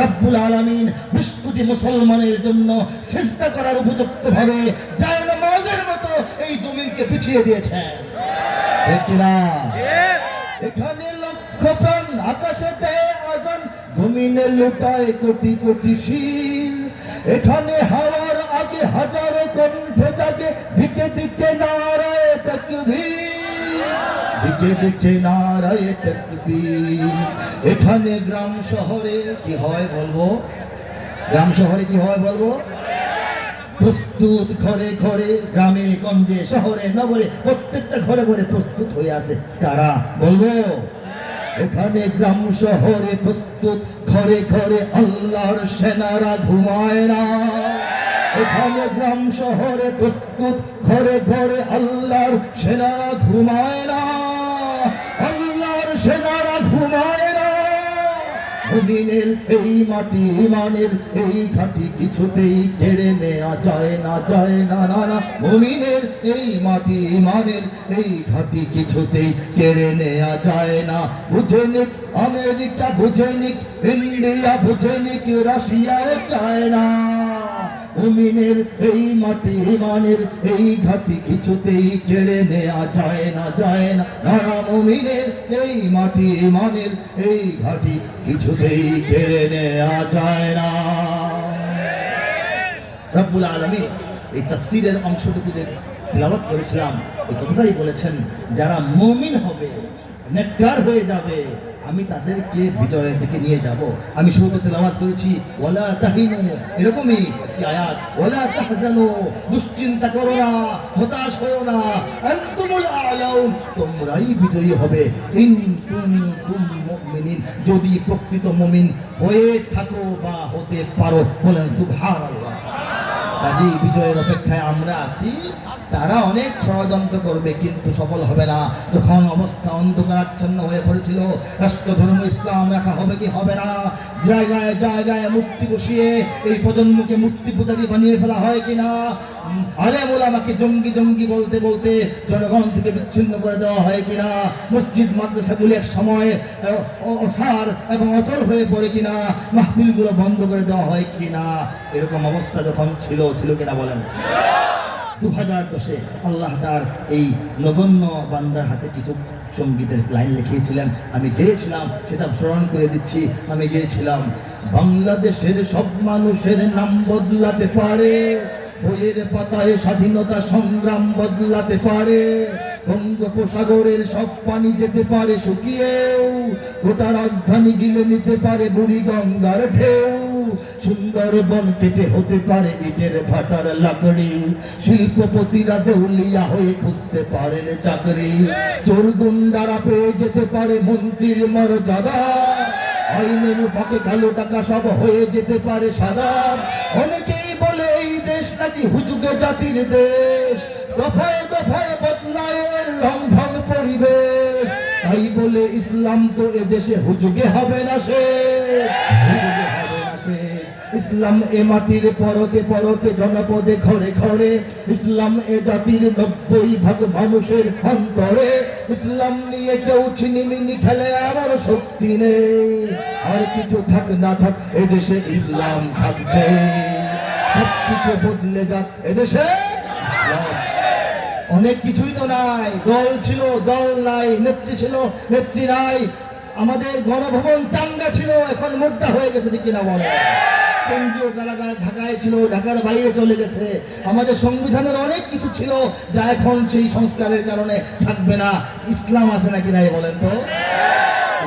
Speaker 1: রব্বুল আলামিন 20 কোটি মুসলমানের জন্য সিজদা করার উপযুক্ত ভাবে জায়নামাজের মতো এই জমিনকে পিছিয়ে দিয়েছেন, ঠিক কিনা? এখানে লক্ষ প্রাণ আকাশে দেয় আজান, জমিনে লুটায় কোটি কোটি শির। এখানে হাওয়ার আগে হাজারো কণ্ঠ উঠে যাবে দিকে দিকে নারায়ে তাকবীর, দিকে দিকে নারায়ে তাকবীর। এখানে গ্রাম শহরে কি হয় বলবো, গ্রাম শহরে কি হয় বলবো, প্রস্তুত ঘরে ঘরে, গ্রামে গঞ্জে শহরে নগরে প্রত্যেকটা ঘরে ঘরে প্রস্তুত হয়ে আছে কারা বলবো। এখানে গ্রাম শহরে প্রস্তুত ঘরে ঘরে আল্লাহর সেনারা ঘুমায় না। এখানে গ্রাম শহরে প্রস্তুত ঘরে ঘরে আল্লাহর সেনারা ঘুমায় না, আল্লাহর সেনারা ঘুমায় না। মুমিনের এই মাটি ইমানের এই ঘাটি কিছুতেই কেড়ে নেওয়া যায় না, যায় না, না না। মুমিনের এই মাটি ইমানের এই ঘাটি কিছুতেই কেড়ে নেওয়া যায় না। বুঝে নিক আমেরিকা, বুঝে নিক ইন্ডিয়া, বুঝে নিক রাশিয়াও চায় না। মুমিনের এই মাটি ইমানের এই ঘাটি কিছুতেই কেড়ে নেওয়া যায় না, যায় না, না না। মুমিনের এই মাটি ইমানের এই ঘাটি কিছুতেই কেড়ে নেওয়া যায় না। রব্বুল আলামিন এই তাফসীরের অংশটুকু যে তেলাওয়াত করেছিলাম এই কথাটাই বলেছেন, যারা মুমিন হবে, নেককার হয়ে যাবে, আমি তাদেরকে বিজয়ের দিকে নিয়ে যাব। আমি শুরুতে তেলাওয়াত করেছি ওয়ালা তাহিনু, এরকমই একটি আয়াত, ওয়ালা তাহজানু, দুশ্চিন্তা করো না, হতাশ হয়ো না, আনতুমুল আ'লাউন, তোমরাই বিজয়ী হবে, ইন কুনতুম মুমিনিন, যদি প্রকৃত মুমিন হয়ে থাকো বা হতে পারো। বলেন সুবহানাল্লাহ। কাজী বিজয়ের অপেক্ষায় আমরা আছি। তারা অনেক ষড়যন্ত্র করবে কিন্তু সফল হবে না। যখন অবস্থা অন্ধকারাচ্ছন্ন হয়ে পড়েছিল, রাষ্ট্র ধর্ম ইসলাম রাখা হবে কি হবে না, জায়গায় জায়গায় মূর্তি বসিয়ে এই প্রজন্মকে মূর্তি পূজারী বানিয়ে ফেলা হয় কিনা, আলেম ওলামাকে জঙ্গি জঙ্গি বলতে বলতে জনগণ থেকে বিচ্ছিন্ন করে দেওয়া হয় কিনা, মসজিদ মাদ্রাসাগুলি এক সময় অসার এবং অচল হয়ে পড়ে কিনা, মাহফিলগুলো বন্ধ করে দেওয়া হয় কিনা, এরকম অবস্থা যখন ছিল, ছিল কিনা বলেন। 2010-এ আল্লাহ তার এই নগণ্য বান্দার হাতে কিছু সঙ্গীতের লাইন লিখিয়েছিলেন, আমি গেয়েছিলাম, সেটা স্মরণ করে দিচ্ছি। আমি গেয়েছিলাম, বাংলাদেশের সব মানুষের নাম বদলাতে পারে, বইয়ের পাতায় স্বাধীনতা সংগ্রাম বদলাতে পারে, বঙ্গোপসাগরের সব পানি যেতে পারে শুকিয়েও, গোটা রাজধানী গিলে নিতে পারে বুড়ি গঙ্গার ঢেউ, সুন্দরবন কেটে হতে পারে ইটের ভাটার লাকড়ি, শিল্পপতিরা দেউলিয়া হয়ে খুঁজতে পারেন চাকরি, চোর গুন্ডারা পেয়ে যেতে পারে মন্ত্রীর মর্যাদা, আইনের ফাঁকে কালো টাকা সব হয়ে যেতে পারে সাদা। অনেকেই বলে এই দেশ নাকি হুজুগে জাতির দেশ, দফায় দফায় বদলায় রং ঢং পরিবেশ, তাই বলে ইসলাম তো এদেশে হুজুগে হবে না সে, হুজুগে হবে না সে। ইসলাম এ মাটির পরতে পরতে জনপদে ঘরে ঘরে, ইসলাম এ জাতির 90% মানুষের অন্তরে, ইসলাম নিয়ে কেউ ছিনিমিনি খেলে আমার শক্তি নেই, আর কিছু থাক না থাক এদেশে ইসলাম থাকবে, সবকিছু বদলে যাক এদেশে ইসলাম। অনেক কিছুই তো নাই, দল ছিল দল নাই, নেত্রী ছিল নেত্রী নাই, আমাদের গণভবন চাঙ্গা ছিল এখন মোদ্দা হয়ে গেছে, ঠিক কিনা বলে। কেন্দ্রীয় কারাগার ঢাকায় ছিল, ঢাকার বাইরে চলে গেছে। আমাদের সংবিধানের অনেক কিছু ছিল যা এখন সেই সংস্কারের কারণে থাকবে না। ইসলাম আছে নাকি নাই বলেন তো?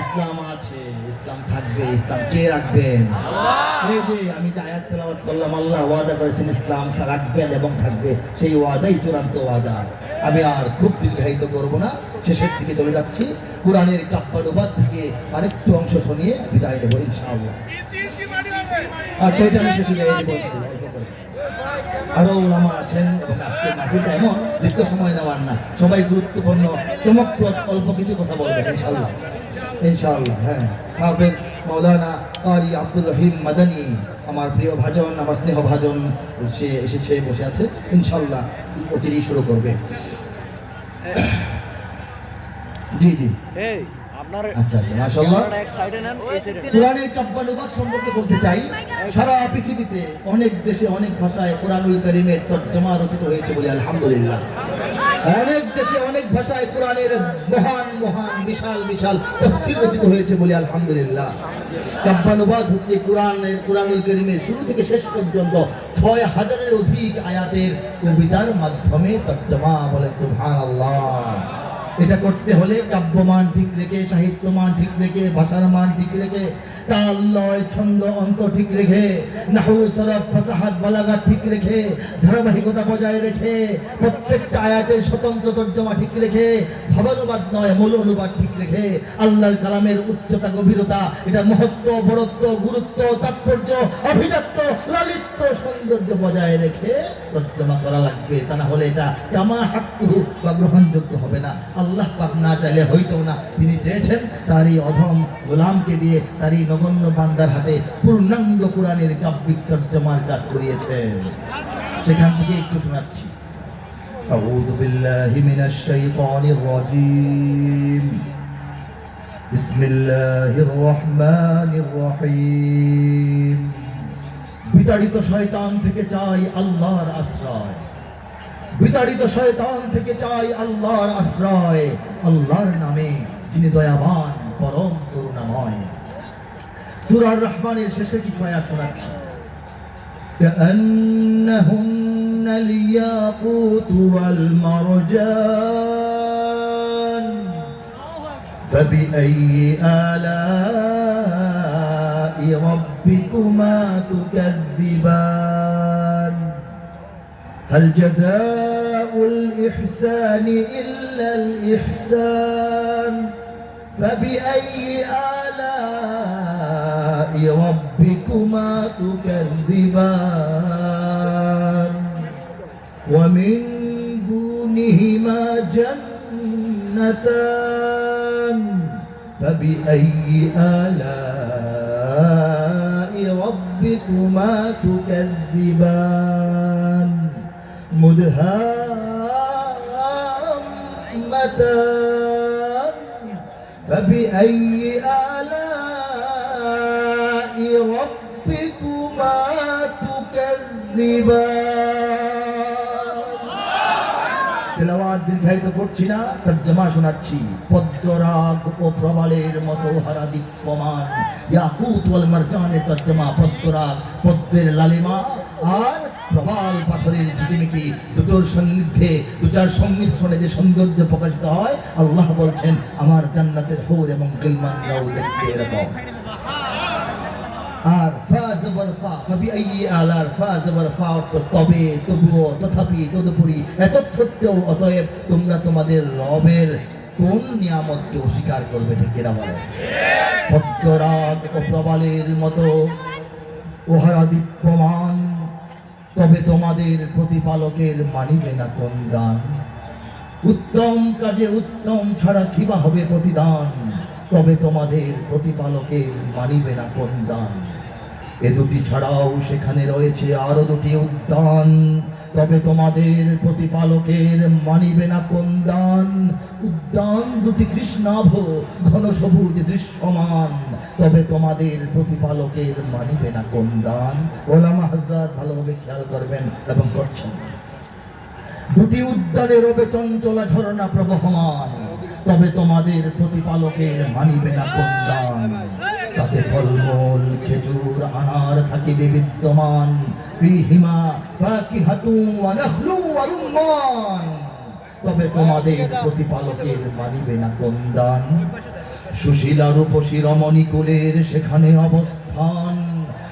Speaker 1: ইসলাম আছে, ইসলাম থাকবে। ইসলাম কে রাখবেন? এই যে আমি যে আয়াত তেলাওয়াত করলাম, আল্লাহ ওয়াদা করেছেন ইসলাম রাখবেন এবং থাকবে, সেই ওয়াদাই চূড়ান্ত ওয়াদা। আমি আর খুব দীর্ঘায়িত করব না, শেষের দিকে চলে যাচ্ছি। কোরআনের কাব্যানুবাদ থেকে আরেকটু অংশ শুনিয়ে বিদায় নেব ইনশাআল্লাহ। আচ্ছা, এটা আমি বেশি জায়গায় বলছি, আরো ওলামা আছেন এবং আজকে মাহফিলটা এমন দীর্ঘ সময় নেওয়ার না, সবাই গুরুত্বপূর্ণ চমকপ্রদ অল্প কিছু কথা বলবেন ইনশাআল্লাহ, ইনশাআল্লাহ। হ্যাঁ, হাফেজ মাওলানা কারি আব্দুর রহিম মাদানী, আমার প্রিয় ভাজন, আমার স্নেহ ভাজন, সে এসেছে, বসে আছে, ইনশাআল্লাহ অচিরেই শুরু করবে। জি জি, আচ্ছা আচ্ছা, মাশাআল্লাহ। কোরআনের কাব্যানুবাদ সম্পর্কে বলতে চাই। সারা পৃথিবীতে অনেক দেশে অনেক ভাষায় কোরআনুল কারীমের তরজমা রচিত হয়েছে বলে আলহামদুলিল্লাহ। অনেক দেশে অনেক ভাষায় কোরআনের মহান মহান বিশাল বিশাল তাফসীর রচিত হয়েছে বলে আলহামদুলিল্লাহ। কাব্যানুবাদ হচ্ছে কোরআনুল কারীমের শুরু থেকে শেষ পর্যন্ত ৬,০০০-এর অধিক আয়াতের কবিতার মাধ্যমে তর্জমা। বলেন সুবহানাল্লাহ। এটা করতে হলে কাব্যমান ঠিক রেখে, সাহিত্যমান ঠিক রেখে, ভাষার মান ঠিক রেখে, তাল লয় ছন্দ অন্ত ঠিক রেখে, নাহু সরফ ফাসাহাত বালাগাত ঠিক রেখে, ধারাবাহিকতা বজায় রেখে, প্রত্যেকটা আয়াতের স্বতন্ত্র তর্জমা ঠিক রেখে, ভাবানুবাদ নয় মূল অনুবাদ ঠিক রেখে, আল্লাহর কালামের উচ্চতা গভীরতা, এটা মহত্ব বড়ত্ব গুরুত্ব তাৎপর্য অভিজাত্য লালিত্য সৌন্দর্য বজায় রেখে তর্জমা করা লাগবে। তা না হলে এটা কামা হাক্কুহু বা গ্রহণযোগ্য হবে না। আল্লাহ পাক না চাইলে হইতো না, তিনি চেয়েছেন তারই অধম গোলামকে দিয়ে, তারই নগণ্য বান্দার হাতে পূর্ণাঙ্গ কোরআনের কাব্যিক তর্জমার কাজ করিয়েছেন। সেখান থেকে একটু শোনাচ্ছি। আউযু বিল্লাহি মিনাশ শাইতানির রাজীম। বিসমিল্লাহির রহমানির রহিম। বিতাড়িত শয়তান থেকে চাই আল্লাহর আশ্রয়, বিতাড়িত শয়তান থেকে চাই আল্লাহর আশ্রয়, আল্লাহর নামে যিনি দয়াবান পরম করুণাময়। সূরা আর-রহমানের শেষে কিছু আয়াত শোনাচ্ছি। কাআন্নাহুন্না লিয়াকুত ওয়াল মারজান ফাবিআইয়ি আলাই রাব্বিকুমা তুকাযযিবান هل جزاء الإحسان إلا الإحسان فبأي آلاء ربكما تكذبان ومن دونهما جنتان فبأي آلاء ربكما تكذبان مدهامتان فبأي آلاء ربكما تكذبان। তেলাওয়াত দীর্ঘায়িত করছি না, তর্জমা শোনাচ্ছি। পদ্মরাগ ও প্রবালের মতো হারা দীপ্যমান, ইয়াকুত ওয়াল মারজানের তর্জমা। পদ্মরাগ পদ্মের লালিমা আর প্রবাল পাথরের ঝিকিমিকি, দুটোর সান্নিধ্যে দুটার সংমিশ্রণে যে সৌন্দর্য প্রকাশিত হয়, আল্লাহ বলছেন আমার জান্নাতের হুর এবং গিলমানরাও দেখতে এরকম। আর ফা জবর ফা ফাবিআইয়ি আলার, ফা জবর ফা অর্থ তবে তবুও তথাপি তদুপরি এত সত্ত্বেও অতএব তোমরা তোমাদের রবের কোন নিয়ামতকে অস্বীকার করবে? ঠিক এরা বলে। পদ্মরাগ ও প্রবালের মতো ওহারা দীপ্যমান, তবে তোমাদের প্রতিপালকের মানিবে না কোন দান। উত্তম কাজে উত্তম ছাড়া কিবা হবে প্রতিদান, তবে তোমাদের প্রতিপালকের মানিবে না কোন দান। এ দুটি ছাড়াও সেখানে রয়েছে আরো দুটি উদ্যান, তবে তোমাদের প্রতিপালকের মানিবে না কোন দান। উদ্যান দুটি কৃষ্ণাভ ঘন সবুজ দৃশ্যমান, তবে তোমাদের প্রতিপালকের মানিবে না কোন দান। ওলামা হযরত ভালোভাবে খেয়াল করবেন এবং করছেন। দুটি উদ্যানে রবে চঞ্চলা ঝরনা প্রবহমান, তবে তোমাদের প্রতিপালকের মানিবে না কোন দান। তাতে ফলমূল খেজুর আনার থাকিবে বিদ্যমান, ফীহিমা ফাকিহাতুন ওয়া নাখলুন ওয়া রুম্মান, তবে তোমাদের প্রতিপালকের মানিবে না কোন দান। সুশীলা রূপসী রমণী কুলের সেখানে অবস্থান,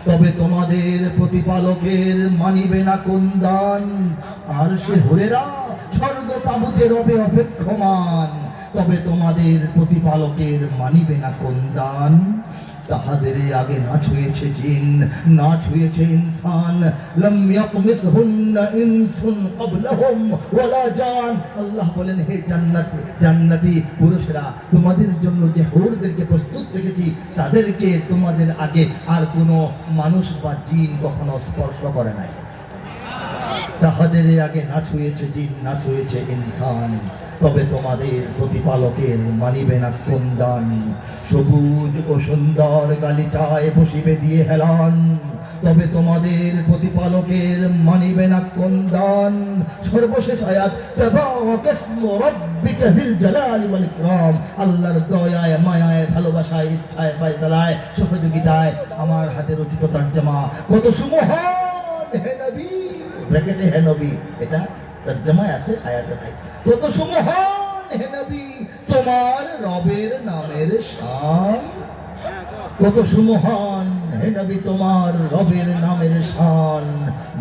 Speaker 1: তবে তোমাদের প্রতিপালকের মানিবে না কোন দান। আর সে হুরেরা স্বর্গ তাবুতে রবে অপেক্ষমান, তবে তোমাদের প্রতিপালকের মানিবে না কোন দান। তাহাদের আগে না ছুঁয়েছে জিন, না ছুঁয়েছে ইনসান, লাম ইয়াকমিসহুন্না ইনসুন ক্বাবলাহুম ওয়ালা জান। আল্লাহ বলেন, হে জান্নাতি পুরুষেরা, তোমাদের জন্য যে হুরদেরকে প্রস্তুত রেখেছি তাদেরকে তোমাদের আগে আর কোনো মানুষ বা জিন কখনো স্পর্শ করে নাই। তাহাদের আগে না ছুঁয়েছে জিন, না ছুঁয়েছে ইনসান, তবে তোমাদের প্রতিপালকের মানিবে না কোন দান। সবুজ ও সুন্দর গালিচায় বসিবে দিয়ে হেলান, তবে তোমাদের প্রতিপালকের মানিবে না কোন দান। সর্বশেষ আয়াত, তাবারাকাসমু রাব্বিকা যিল জালালি ওয়াল ইকরাম। আল্লাহর দয়ায়, মায়ায়, ভালোবাসায়, ইচ্ছায়, ফয়সালায়, সহযোগিতায় আমার হাতে রচিত তরজমা। কত সুমহান হে নবী, ব্র্যাকেটে হে নবী, এটা তরজমায় আছে, আয়াতে নাই। কত সুমহান হে নবী তোমার রবের নামের শান, কত সুমহান হে নবী তোমার রবের নামের শান।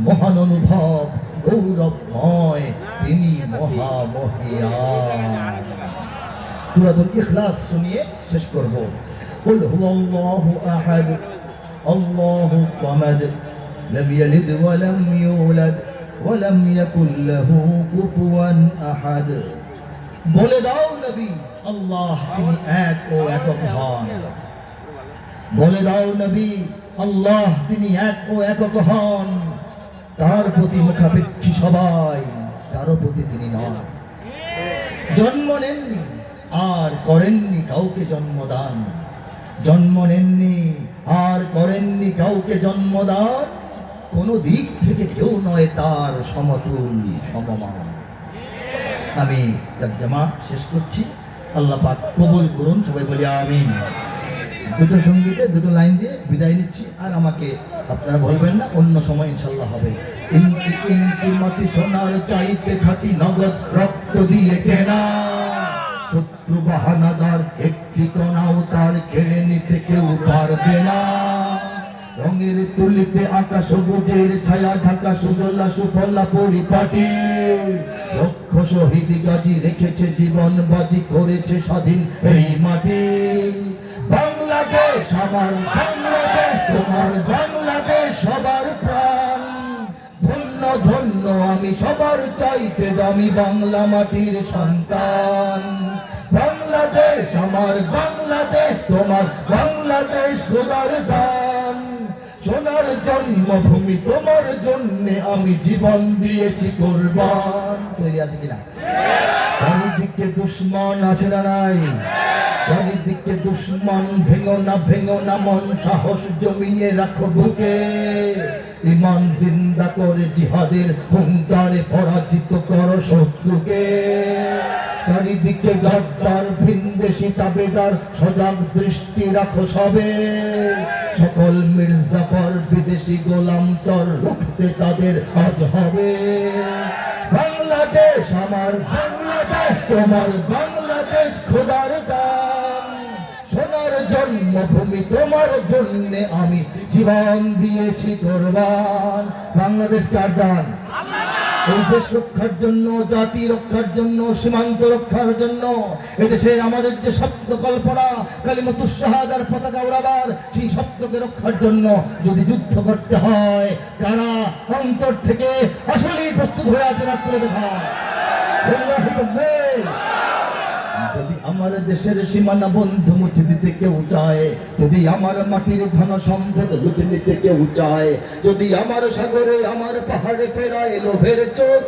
Speaker 1: মহান অনুভব গৌরবময় তিনি মহামহিয়ান। সূরাতুল ইখলাস শুনিয়ে শেষ করব। কুল হুয়াল্লাহু আহাদ আল্লাহুস সামাদ লাম ইয়ালিদ ওয়া লাম ইউলাদ ওয়া লাম ইয়াকুল লাহু কুফুয়ান আহাদ। বলে দাও নবী, আল্লাহ তিনি এক ও একক হন। বলে দাও নবী, আল্লাহ তিনি এক ও একক হন। তার প্রতি মুখাপেক্ষী সবাই, কারো প্রতি তিনি নন। জন্ম নেননি আর করেননি কাউকে জন্মদান, জন্ম নেননি আর করেননি কাউকে জন্মদান। কোনো দিক থেকে কেউ নয় তার সমতুল সমমান। আমি তরজমা শেষ করছি, আল্লাহ পাক কবুল করুন, সবাই বলি আমিন। দুটো সঙ্গীতে দুটো লাইন দিয়ে বিদায় নিচ্ছি, আর আমাকে আপনারা বলবেন না, অন্য সময় ইনশাল্লাহ হবে। ইঞ্চি ইঞ্চি মাটি সোনার চাইতে খাঁটি নগদ রক্ত দিয়ে কেনা, শত্রু বাহানাদার একটি কণাও তার কেড়ে নিতে কেউ পারবে না। রঙের তুলিতে আঁকা সবুজের ছায়া ঢাকা সুজলা সুফলা পরিপাটি, লক্ষ শহীদ গাজী রেখেছে জীবন বাজি, করেছে স্বাধীন এই মাটি। বাংলাদেশ আমার, বাংলাদেশ তোমার, বাংলাদেশ সবার প্রাণ। ধন্য ধন্য আমি সবার চাইতে দামি বাংলা মাটির সন্তান। বাংলাদেশ আমার, বাংলাদেশ তোমার, বাংলাদেশ খোদার দান। সোনার জন্মভূমি তোমার জন্যে আমি জীবন দিয়েছি কোরবান। তৈরি আছে কিনা? চারিদিকে দুশ্মন আছে না নাই? চারিদিকে দুশ্মন, ভেঙো না মন, সাহস জমিয়ে রাখো বুকে। ইমান জিন্দা করে জিহাদের হুঙ্কারে পরাজিত করো শত্রুকে। চারিদিকে গদ্দার ভিনদেশি তাবেদার, সজাগ দৃষ্টি রাখো সবে। সকল মির্জাফর বিদেশি গোলাম চর, রুখতে তাদের আজ হবে। বাংলাদেশ আমার, বাংলাদেশ তোমার, বাংলাদেশ খোদার দান। সোনার জন্মভূমি তোমার জন্যে আমি জীবন দিয়েছি কোরবান। বাংলাদেশ কার দান? এই দেশ রক্ষার জন্য, জাতি রক্ষার জন্য, সীমান্ত রক্ষার জন্য, এদেশে আমাদের যে স্বপ্ন কল্পনা, কালিমাতুস শাহাদার পতাকা উড়াবার, সেই স্বপ্নকে রক্ষার জন্য যদি যুদ্ধ করতে হয়, কারা অন্তর থেকে আসলেই প্রস্তুত হয়ে আছে না তুলে দেখা। যদি আমার দেশের সীমানা বন্ধু মুছে দিতে কেউ চায়, যদি আমার মাটির ধন সম্পদ লুটে নিতে কেউ চায়, যদি আমার সাগরে আমার পাহাড়ে ফেরায় লোভের চোখ,